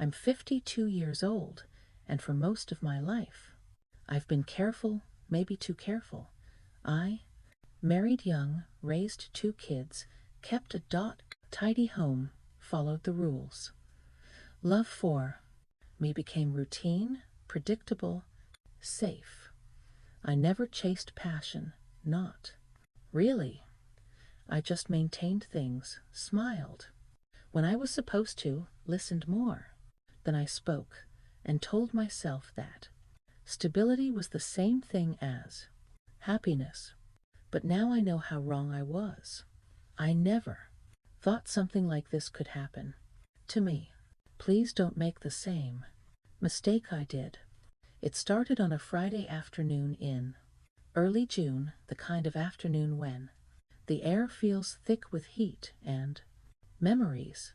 I'm 52 years old, and for most of my life, I've been careful, maybe too careful. I married young, raised 2 kids, kept a tidy home, followed the rules. Love for me became routine, predictable, safe. I never chased passion, not really. I just maintained things, smiled. When I was supposed to, listened more. Then I spoke, and told myself that stability was the same thing as happiness. But now I know how wrong I was. I never thought something like this could happen to me. Please don't make the same mistake I did. It started on a Friday afternoon in early June, the kind of afternoon when the air feels thick with heat and memories.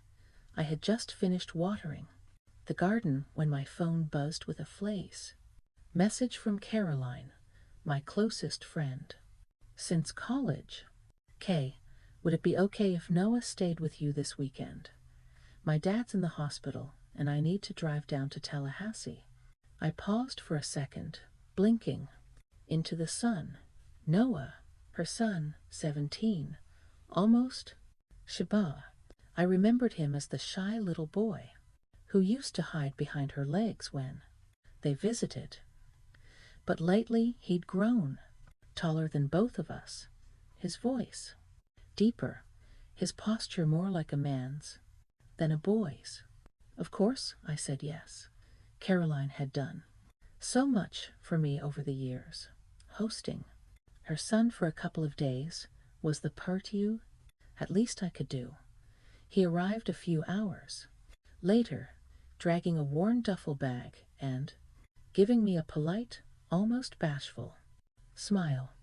I had just finished watering the garden when my phone buzzed with a Flaze message from Caroline, my closest friend since college. Kay, would it be okay if Noah stayed with you this weekend? My dad's in the hospital, and I need to drive down to Tallahassee. I paused for a second, blinking into the sun. Noah, her son, 17, almost Shaba. I remembered him as the shy little boy who used to hide behind her legs when they visited. But lately he'd grown, taller than both of us, his voice deeper, his posture more like a man's than a boy's. Of course, I said yes. Caroline had done so much for me over the years. Hosting her son for a couple of days was the part at least I could do. He arrived a few hours later, dragging a worn duffel bag and giving me a polite, almost bashful smile.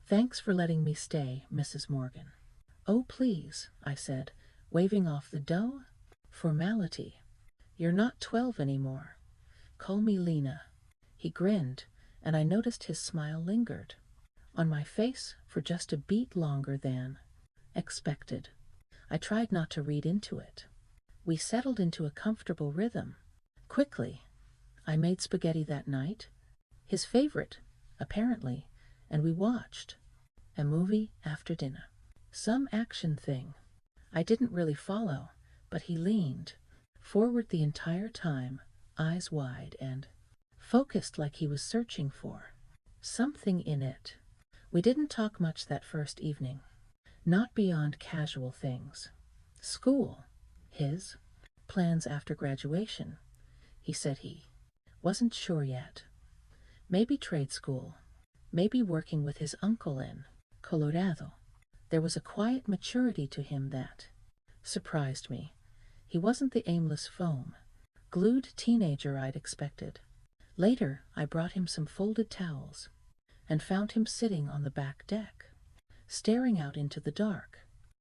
Thanks for letting me stay, Mrs. Morgan. Oh, please, I said, waving off the formality. You're not 12 anymore. Call me Lena. He grinned, and I noticed his smile lingered on my face for just a beat longer than expected. I tried not to read into it. We settled into a comfortable rhythm. Quickly, I made spaghetti that night, his favorite, apparently, and we watched a movie after dinner. Some action thing. I didn't really follow, but he leaned forward the entire time, eyes wide and focused like he was searching for something in it. We didn't talk much that first evening, not beyond casual things. School, his plans after graduation. He said he wasn't sure yet. Maybe trade school, maybe working with his uncle in Colorado. There was a quiet maturity to him that surprised me. He wasn't the aimless foam, glued teenager I'd expected. Later, I brought him some folded towels and found him sitting on the back deck, staring out into the dark.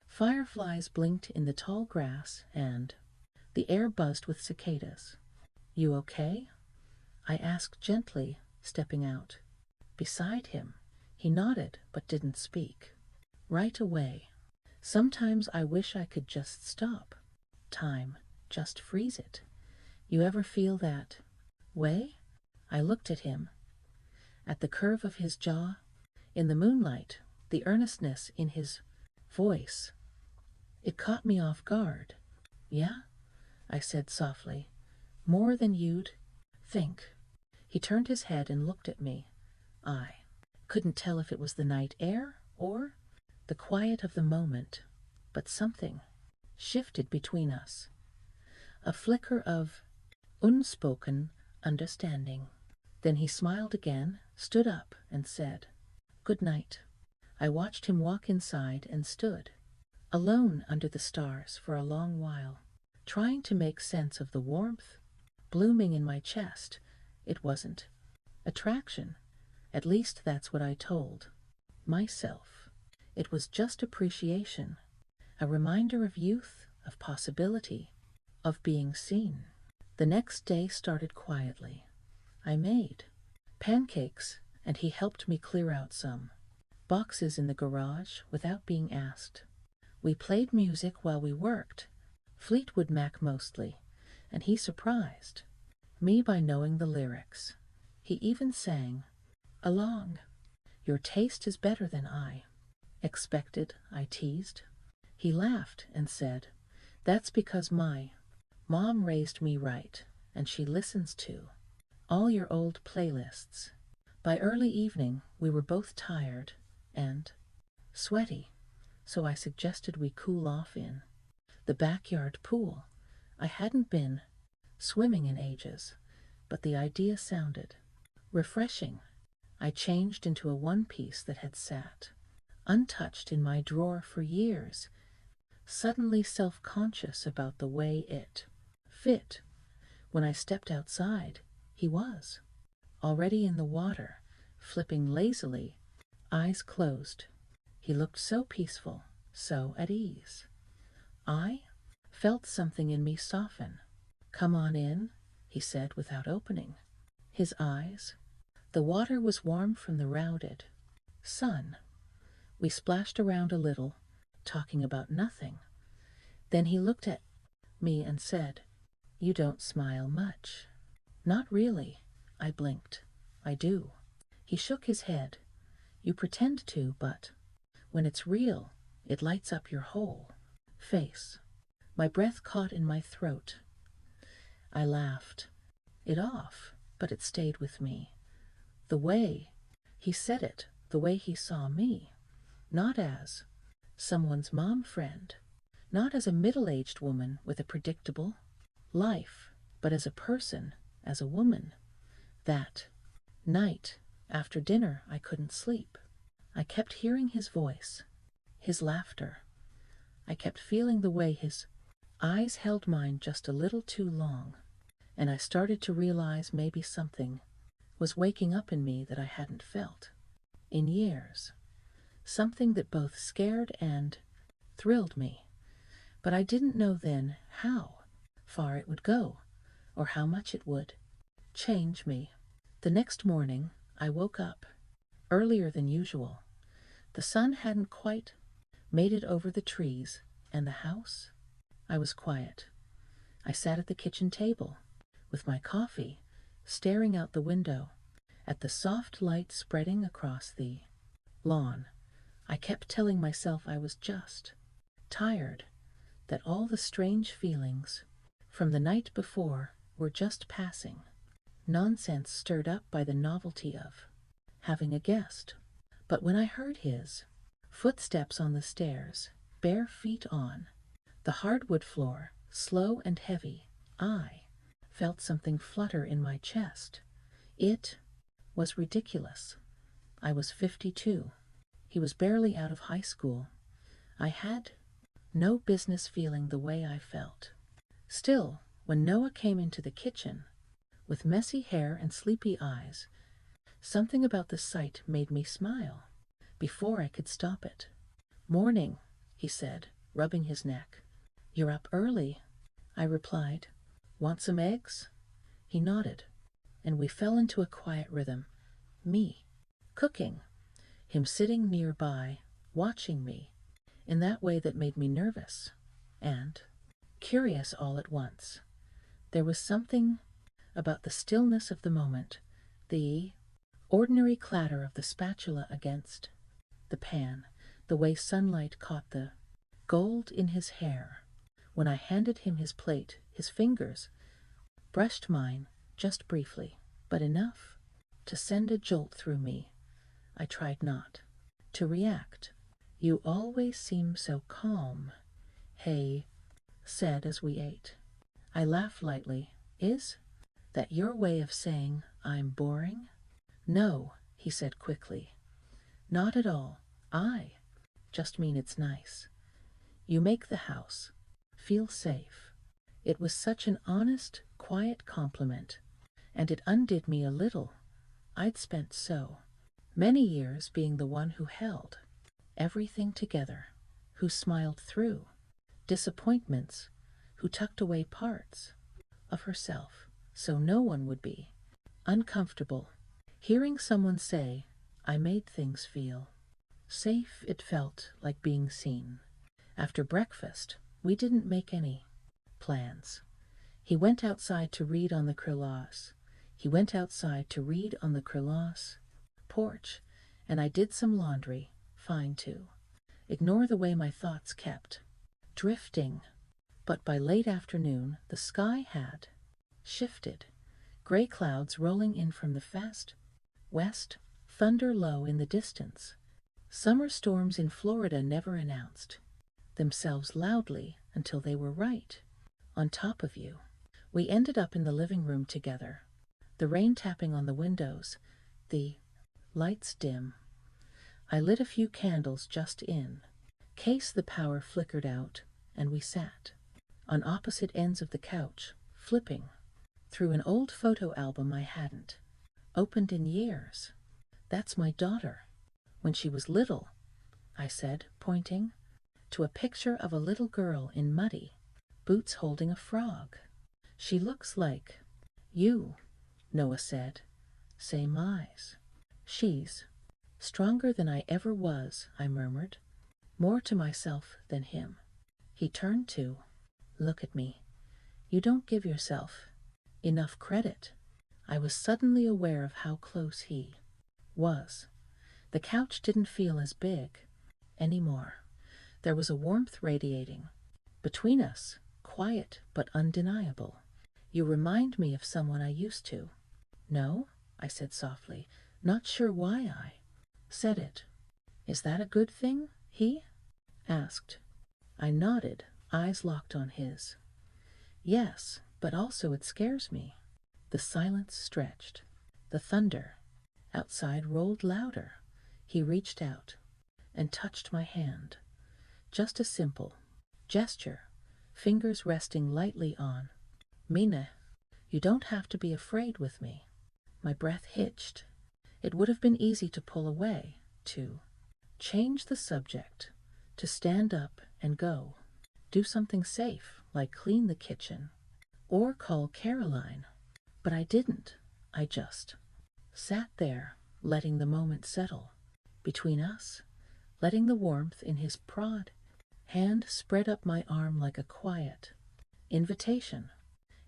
Fireflies blinked in the tall grass and the air buzzed with cicadas. You okay? I asked gently, stepping out beside him. He nodded but didn't speak. Right away. Sometimes I wish I could just stop time, just freeze it. You ever feel that way? I looked at him, at the curve of his jaw, in the moonlight, the earnestness in his voice. It caught me off guard. Yeah? I said softly. More than you'd think. He turned his head and looked at me. I couldn't tell if it was the night air or the quiet of the moment, but something shifted between us. A flicker of unspoken understanding. Then he smiled again, stood up, and said, "Good night." I watched him walk inside and stood alone under the stars for a long while, trying to make sense of the warmth blooming in my chest. It wasn't attraction. At least that's what I told myself. It was just appreciation, a reminder of youth, of possibility, of being seen. The next day started quietly. I made pancakes, and he helped me clear out some boxes in the garage without being asked. We played music while we worked, Fleetwood Mac mostly, and he surprised me by knowing the lyrics. He even sang along. Your taste is better than I expected, I teased. He laughed and said, that's because my mom raised me right, and she listens to all your old playlists. By early evening, we were both tired and sweaty, so I suggested we cool off in the backyard pool. I hadn't been swimming in ages, but the idea sounded refreshing. I changed into a one-piece that had sat untouched in my drawer for years, suddenly self-conscious about the way it fit. When I stepped outside, he was already in the water, flipping lazily, eyes closed. He looked so peaceful, so at ease. I felt something in me soften. Come on in, he said without opening his eyes. The water was warm from the rounded sun. We splashed around a little, talking about nothing. Then he looked at me and said, you don't smile much. Not really, I blinked. I do. He shook his head. You pretend to, but when it's real, it lights up your whole face. My breath caught in my throat. I laughed it off, but it stayed with me. The way he said it, the way he saw me, not as someone's mom friend, not as a middle-aged woman with a predictable life, but as a person, as a woman. That night, after dinner, I couldn't sleep. I kept hearing his voice, his laughter. I kept feeling the way his eyes held mine just a little too long, and I started to realize maybe something was waking up in me that I hadn't felt in years. Something that both scared and thrilled me. But I didn't know then how far it would go, or how much it would change me. The next morning, I woke up earlier than usual. The sun hadn't quite made it over the trees, and the house, I was quiet. I sat at the kitchen table with my coffee, staring out the window at the soft light spreading across the lawn. I kept telling myself I was just tired, that all the strange feelings from the night before were just passing, nonsense stirred up by the novelty of having a guest. But when I heard his footsteps on the stairs, bare feet on the hardwood floor, slow and heavy, I felt something flutter in my chest. It was ridiculous. I was 52. He was barely out of high school. I had no business feeling the way I felt. Still, when Noah came into the kitchen, with messy hair and sleepy eyes, something about the sight made me smile before I could stop it. Morning, he said, rubbing his neck. You're up early, I replied. Want some eggs? He nodded, and we fell into a quiet rhythm. Me cooking, him sitting nearby, watching me, in that way that made me nervous and curious all at once. There was something about the stillness of the moment, the ordinary clatter of the spatula against the pan, the way sunlight caught the gold in his hair. When I handed him his plate, his fingers brushed mine just briefly, but enough to send a jolt through me. I tried not to react. You always seem so calm, Hay said as we ate. I laughed lightly. Is that your way of saying I'm boring? No, he said quickly. Not at all. I just mean it's nice. You make the house feel safe. It was such an honest, quiet compliment, and it undid me a little. I'd spent so many years being the one who held everything together, who smiled through disappointments, who tucked away parts of herself so no one would be uncomfortable. Hearing someone say, I made things feel safe, it felt like being seen. After breakfast, we didn't make any plans. He went outside to read on the Krilos. He went outside to read on the Krilos porch, and I did some laundry, fine too. Ignore the way my thoughts kept drifting. But by late afternoon, the sky had shifted. Gray clouds rolling in from the fast west, thunder low in the distance. Summer storms in Florida never announced themselves loudly until they were right on top of you. We ended up in the living room together, the rain tapping on the windows, the lights dim. I lit a few candles just in case the power flickered out, and we sat on opposite ends of the couch, flipping through an old photo album I hadn't opened in years. That's my daughter, when she was little, I said, pointing to a picture of a little girl in muddy boots holding a frog. She looks like you, Noah said. Same eyes. She's stronger than I ever was, I murmured, more to myself than him. He turned to look at me. You don't give yourself enough credit. I was suddenly aware of how close he was. The couch didn't feel as big anymore. There was a warmth radiating between us, quiet but undeniable. You remind me of someone I used to. No, I said softly, not sure why I said it. Is that a good thing? He asked. I nodded, eyes locked on his. Yes, but also it scares me. The silence stretched. The thunder outside rolled louder. He reached out and touched my hand. Just a simple gesture, fingers resting lightly on. Mina, you don't have to be afraid with me. My breath hitched. It would have been easy to pull away, to change the subject, to stand up and go. Do something safe, like clean the kitchen, or call Caroline. But I didn't. I just sat there, letting the moment settle between us, letting the warmth in his prod hand spread up my arm like a quiet invitation.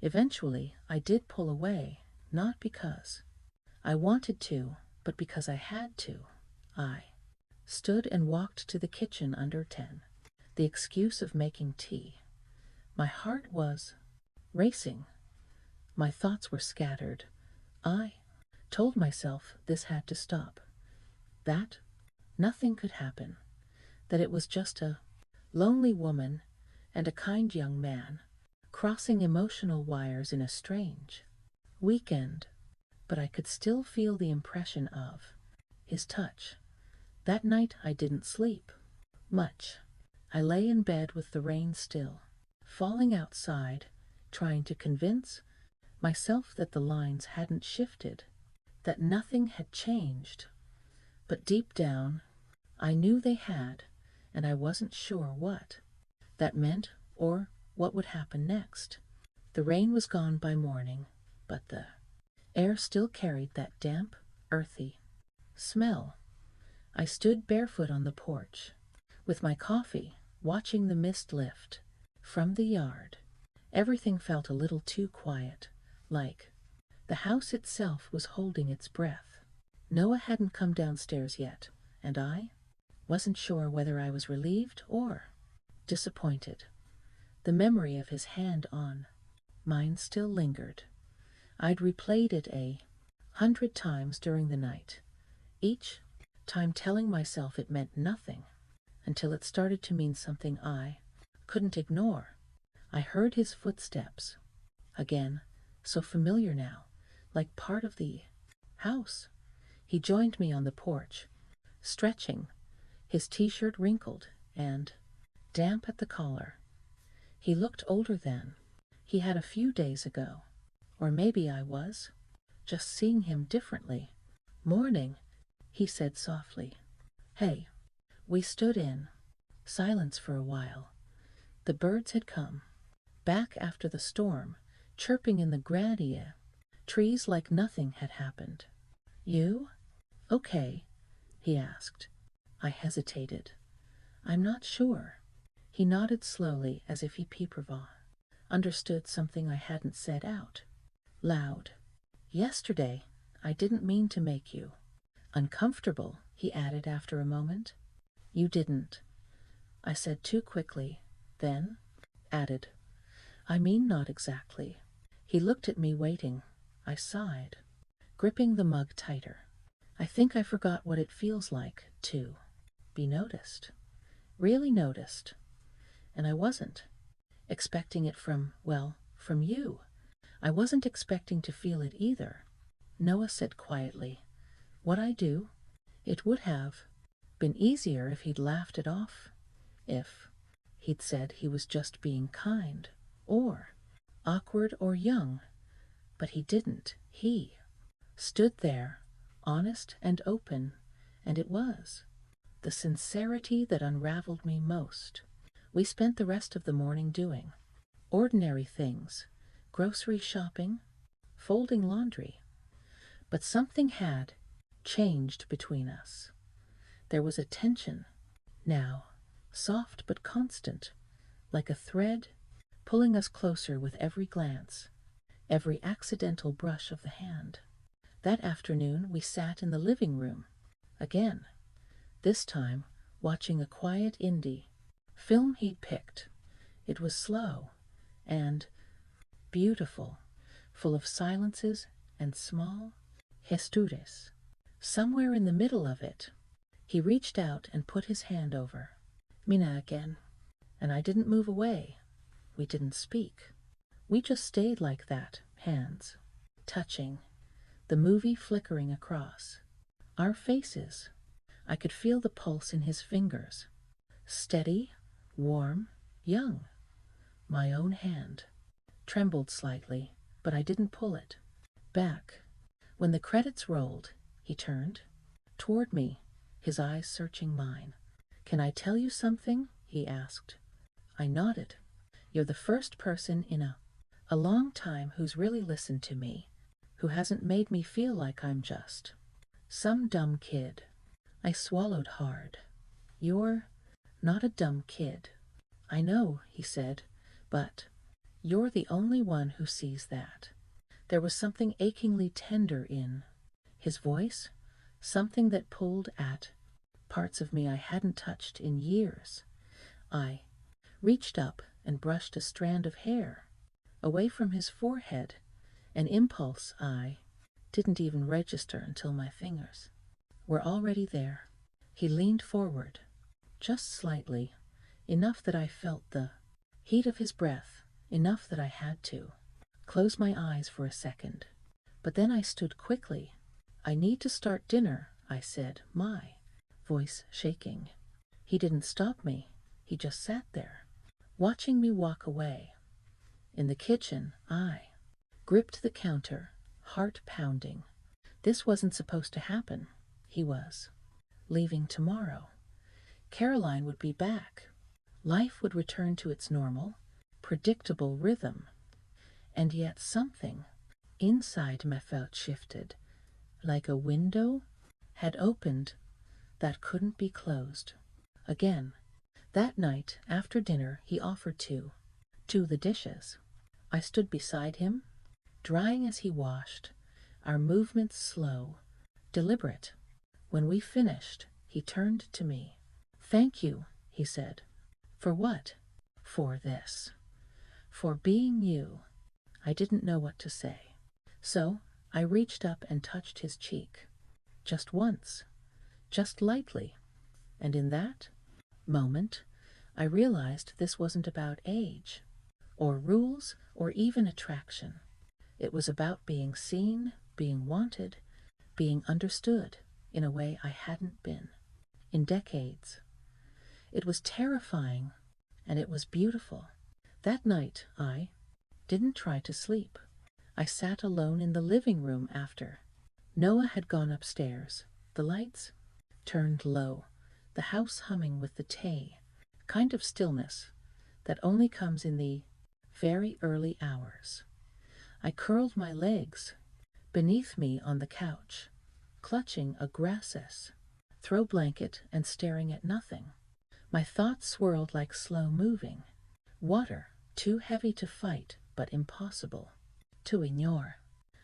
Eventually, I did pull away, not because I wanted to, but because I had to. I stood and walked to the kitchen under 10. The excuse of making tea. My heart was racing. My thoughts were scattered. I told myself this had to stop. That nothing could happen. That it was just a lonely woman and a kind young man crossing emotional wires in a strange weekend. But I could still feel the impression of his touch. That night I didn't sleep much. I lay in bed with the rain still falling outside, trying to convince myself that the lines hadn't shifted, that nothing had changed. But deep down, I knew they had, and I wasn't sure what that meant or what would happen next. The rain was gone by morning, but the air still carried that damp, earthy smell. I stood barefoot on the porch, with my coffee, watching the mist lift from the yard. Everything felt a little too quiet, like the house itself was holding its breath. Noah hadn't come downstairs yet, and I wasn't sure whether I was relieved or disappointed. The memory of his hand on mine still lingered. I'd replayed it 100 times during the night, each time telling myself it meant nothing, until it started to mean something I couldn't ignore. I heard his footsteps again, so familiar now, like part of the house. He joined me on the porch, stretching, his t-shirt wrinkled and damp at the collar. He looked older than he had a few days ago. Or maybe I was just seeing him differently. Morning, he said softly. Hey. We stood in silence for a while. The birds had come back after the storm, chirping in the grandea trees like nothing had happened. You? Okay, he asked. I hesitated. I'm not sure. He nodded slowly as if he prepared. understood something I hadn't said out loud. Yesterday, I didn't mean to make you uncomfortable, he added after a moment. You didn't, I said too quickly, then added, I mean not exactly. He looked at me waiting. I sighed, gripping the mug tighter. I think I forgot what it feels like to be noticed. Really noticed. And I wasn't expecting it from you. I wasn't expecting to feel it either. Noah said quietly, what I do, it would have been easier if he'd laughed it off, if he'd said he was just being kind, or awkward or young, but he didn't. He stood there, honest and open, and it was the sincerity that unraveled me most. We spent the rest of the morning doing ordinary things, grocery shopping, folding laundry. But something had changed between us. There was a tension, now, soft but constant, like a thread pulling us closer with every glance, every accidental brush of the hand. That afternoon we sat in the living room, again, this time watching a quiet indie film he'd picked. It was slow and beautiful, full of silences and small histories. Somewhere in the middle of it, he reached out and put his hand over Mina again, and I didn't move away. We didn't speak. We just stayed like that, hands touching, the movie flickering across our faces. I could feel the pulse in his fingers, steady, warm, young. My own hand trembled slightly, but I didn't pull it back. When the credits rolled, he turned toward me, his eyes searching mine. Can I tell you something? He asked. I nodded. You're the first person in a long time who's really listened to me, who hasn't made me feel like I'm just some dumb kid. I swallowed hard. You're not a dumb kid. I know, he said, but you're the only one who sees that. There was something achingly tender in his voice, something that pulled at parts of me I hadn't touched in years. I reached up and brushed a strand of hair away from his forehead, an impulse I didn't even register until my fingers were already there. He leaned forward, just slightly, enough that I felt the heat of his breath, enough that I had to close my eyes for a second. But then I stood quickly. I need to start dinner, I said, my voice shaking. He didn't stop me. He just sat there, watching me walk away. In the kitchen, I gripped the counter, heart pounding. This wasn't supposed to happen. He was leaving tomorrow. Caroline would be back. Life would return to its normal, predictable rhythm. And yet something inside me felt shifted, like a window had opened that couldn't be closed. Again, that night after dinner he offered to do the dishes. I stood beside him, drying as he washed, our movements slow, deliberate. When we finished, he turned to me. Thank you, he said. For what? For this. For being you. I didn't know what to say. So I reached up and touched his cheek. Just once. Just lightly. And in that moment, I realized this wasn't about age, or rules, or even attraction. It was about being seen, being wanted, being understood in a way I hadn't been in decades. It was terrifying, and it was beautiful. That night, I didn't try to sleep. I sat alone in the living room after Noah had gone upstairs, the lights turned low, the house humming with the kind of stillness that only comes in the very early hours. I curled my legs beneath me on the couch, clutching a grasses throw blanket and staring at nothing. My thoughts swirled like slow-moving water too heavy to fight, but impossible to ignore.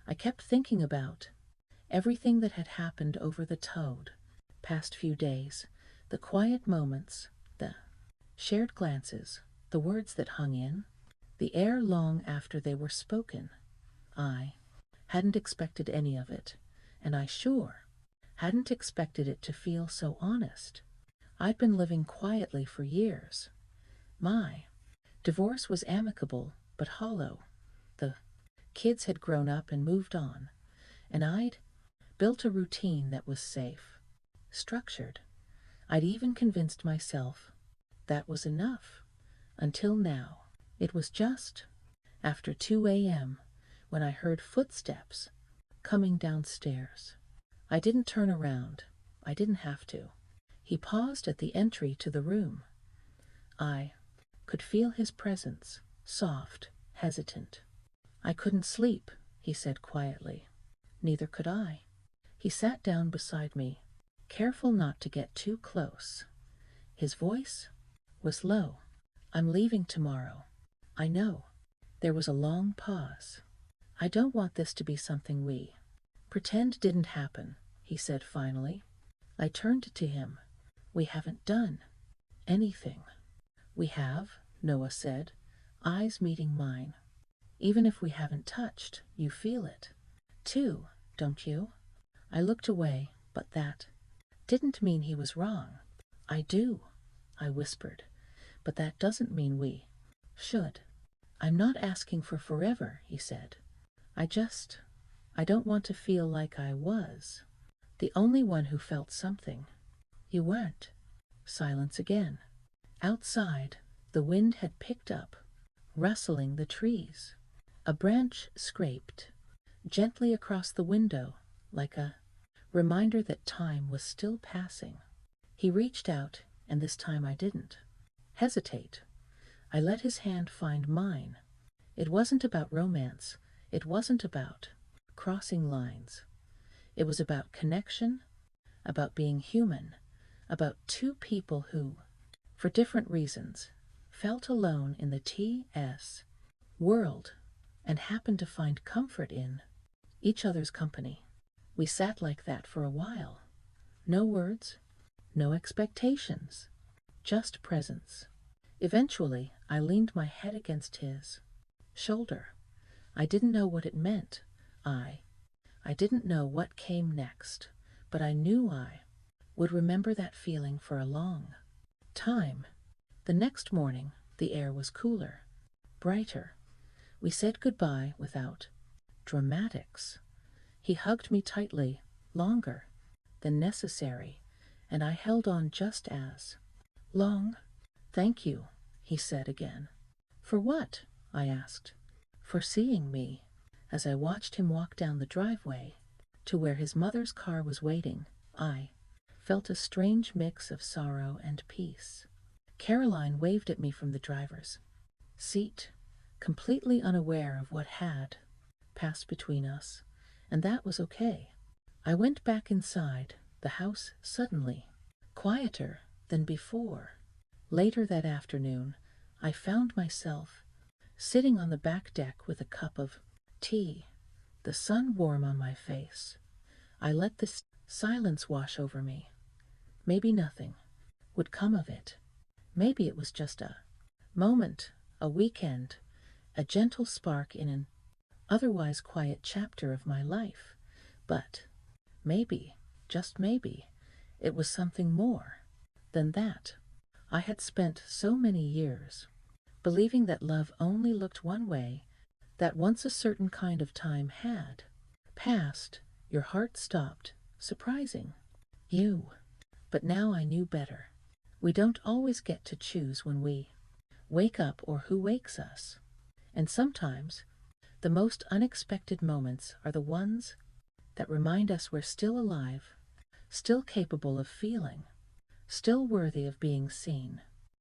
I kept thinking about everything that had happened over the past few days, the quiet moments, the shared glances, the words that hung in the air long after they were spoken. I hadn't expected any of it, and I sure hadn't expected it to feel so honest. I'd been living quietly for years. My divorce was amicable but hollow. The kids had grown up and moved on, and I'd built a routine that was safe, structured. I'd even convinced myself that was enough. Until now. It was just after 2 a.m. when I heard footsteps coming downstairs. I didn't turn around. I didn't have to. He paused at the entry to the room. I could feel his presence, soft, hesitant. I couldn't sleep, he said quietly. Neither could I. He sat down beside me, careful not to get too close. His voice was low. I'm leaving tomorrow. I know. There was a long pause. I don't want this to be something we pretend didn't happen, he said finally. I turned to him. We haven't done anything. We have, Noah said, eyes meeting mine. Even if we haven't touched, you feel it, too, don't you? I looked away, but that didn't mean he was wrong. I do, I whispered, but that doesn't mean we should. I'm not asking for forever, he said. I don't want to feel like I was the only one who felt something. You weren't. Silence again. Outside, the wind had picked up, rustling the trees. A branch scraped gently across the window, like a reminder that time was still passing. He reached out, and this time I didn't hesitate. I let his hand find mine. It wasn't about romance. It wasn't about crossing lines. It was about connection, about being human, about two people who, for different reasons, felt alone in the TS world and happened to find comfort in each other's company. We sat like that for a while. No words, no expectations, just presence. Eventually, I leaned my head against his shoulder. I didn't know what it meant. I didn't know what came next, but I knew I would remember that feeling for a long time. The next morning, the air was cooler, brighter. We said goodbye without dramatics. He hugged me tightly, longer than necessary, and I held on just as long. Thank you, he said again. For what? I asked. For seeing me. As I watched him walk down the driveway to where his mother's car was waiting, I felt a strange mix of sorrow and peace. Caroline waved at me from the driver's seat, completely unaware of what had passed between us, and that was okay. I went back inside, the house suddenly quieter than before. Later that afternoon, I found myself sitting on the back deck with a cup of tea, the sun warm on my face. I let the silence wash over me. Maybe nothing would come of it. Maybe it was just a moment, a weekend, a gentle spark in an otherwise quiet chapter of my life. But maybe, just maybe, it was something more than that. I had spent so many years believing that love only looked one way, that once a certain kind of time had passed, your heart stopped surprising you. But now I knew better. We don't always get to choose when we wake up or who wakes us. And sometimes the most unexpected moments are the ones that remind us we're still alive, still capable of feeling, still worthy of being seen.